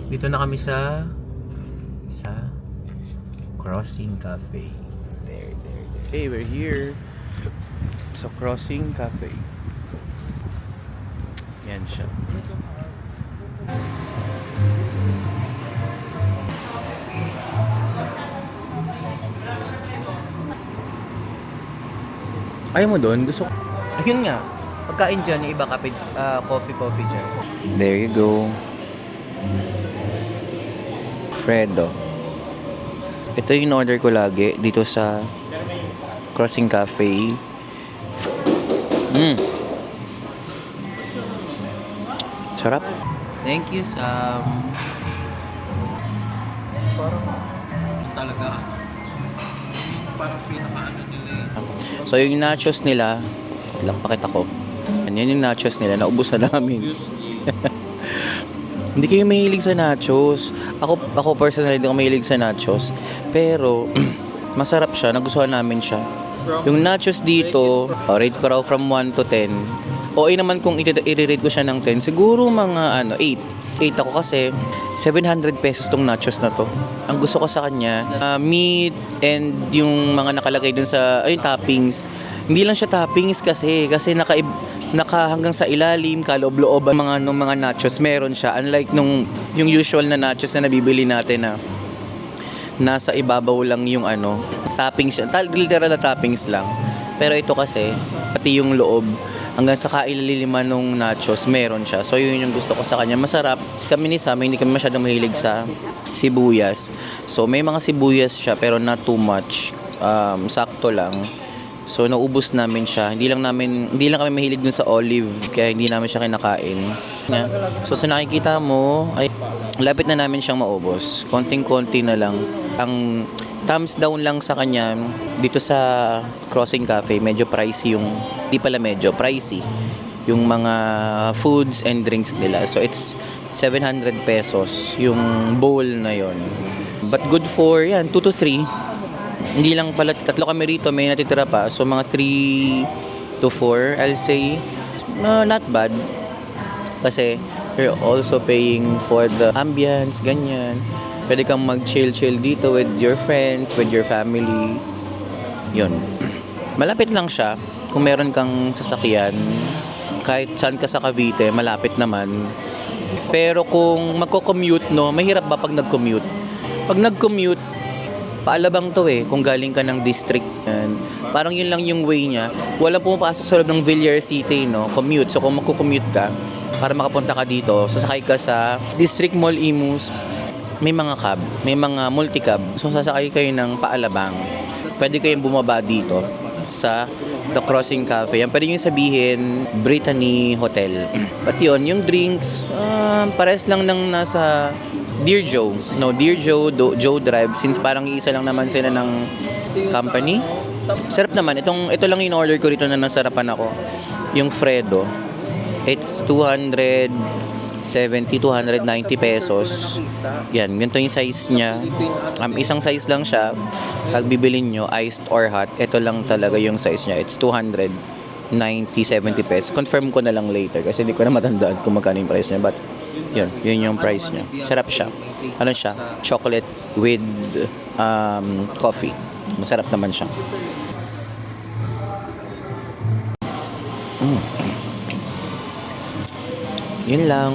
Dito na kami sa Crossing Cafe. There. Hey, we're here sa Crossing Cafe. Yan siya. Ayaw mo doon? Gusto ko. Ayun nga. Pagkain dyan, yung iba kape, coffee dyan. There you go. Fredo. Ito yung order ko lagi dito sa Crossing Cafe. Sarap. Thank you, Sam. Parang pinakaano nila eh. So yung nachos nila, lang pakita ko. Yan yung nachos nila, naubos na namin. Hindi kayo mahilig sa nachos. Ako personally, hindi ako mahilig sa nachos. Pero, masarap siya. Nagustuhan namin siya. Yung nachos dito, rate ko raw from 1 to 10. Okay naman kung i-rate ko siya ng 10. Siguro mga 8. 8 ako kasi 700 pesos tong nachos na to. Ang gusto ko sa kanya, meat and yung mga nakalagay dun sa toppings. Hindi lang siya toppings kasi naka hanggang sa ilalim, kaloob-loob ang mga nachos meron siya, unlike yung usual na nachos na nabibili natin na nasa ibabaw lang yung toppings, literal na toppings lang. Pero ito kasi pati yung loob hanggang sa kailaliman ng nachos meron siya. So yun yung gusto ko sa kanya. Masarap. Kami ni Sam, hindi kami masyadong mahilig sa sibuyas. So may mga sibuyas siya pero not too much. Sakto lang. So naubos namin siya. Hindi lang kami mahilig dun sa olive kaya hindi namin siya kinakain. So sa nakikita mo ay lapit na namin siyang maubos. Konting-konti na lang. Ang thumbs down lang sa kanya dito sa Crossing Cafe, medyo pricey pricey yung mga foods and drinks nila. So it's 700 pesos yung bowl na yon. But good for 2 to 3. Hindi lang pala, 3 kami rito, may natitira pa. So, mga 3 to 4, I'll say, not bad. Kasi, you're also paying for the ambience, ganyan. Pwede kang mag-chill dito with your friends, with your family. Yun. Malapit lang siya. Kung meron kang sasakyan, kahit saan ka sa Cavite, malapit naman. Pero kung magko-commute, mahirap ba pag nag-commute? Pag nag-commute, paalabang to kung galing ka ng district. Parang yun lang yung way niya. Wala pumapasok sa loob ng Villar City, commute. So kung magko-commute ka, para makapunta ka dito, sasakay ka sa District Mall Imus, may mga cab, may mga multi-cab. So sasakay kayo ng paalabang. Pwede kayong bumaba dito sa The Crossing Cafe. Yan pwede nyo sabihin, Brittany Hotel. But yun, yung drinks, pares lang ng nasa Dear Joe. Dear Joe Drive, since parang isa lang naman sila ng company. Sarap naman. Ito lang yung order ko rito na nasarapan ako. Yung Fredo. It's 270, 290 pesos. Yan, ganito yung size niya. Isang size lang siya. Pag bibilin nyo, iced or hot, ito lang talaga yung size niya. It's 290, 70 pesos. Confirm ko na lang later kasi hindi ko na matandaan kung magkano yung price niya. But yun yung price niya. Sarap siya. Ano siya? Chocolate with coffee. Masarap naman siya. Yun lang.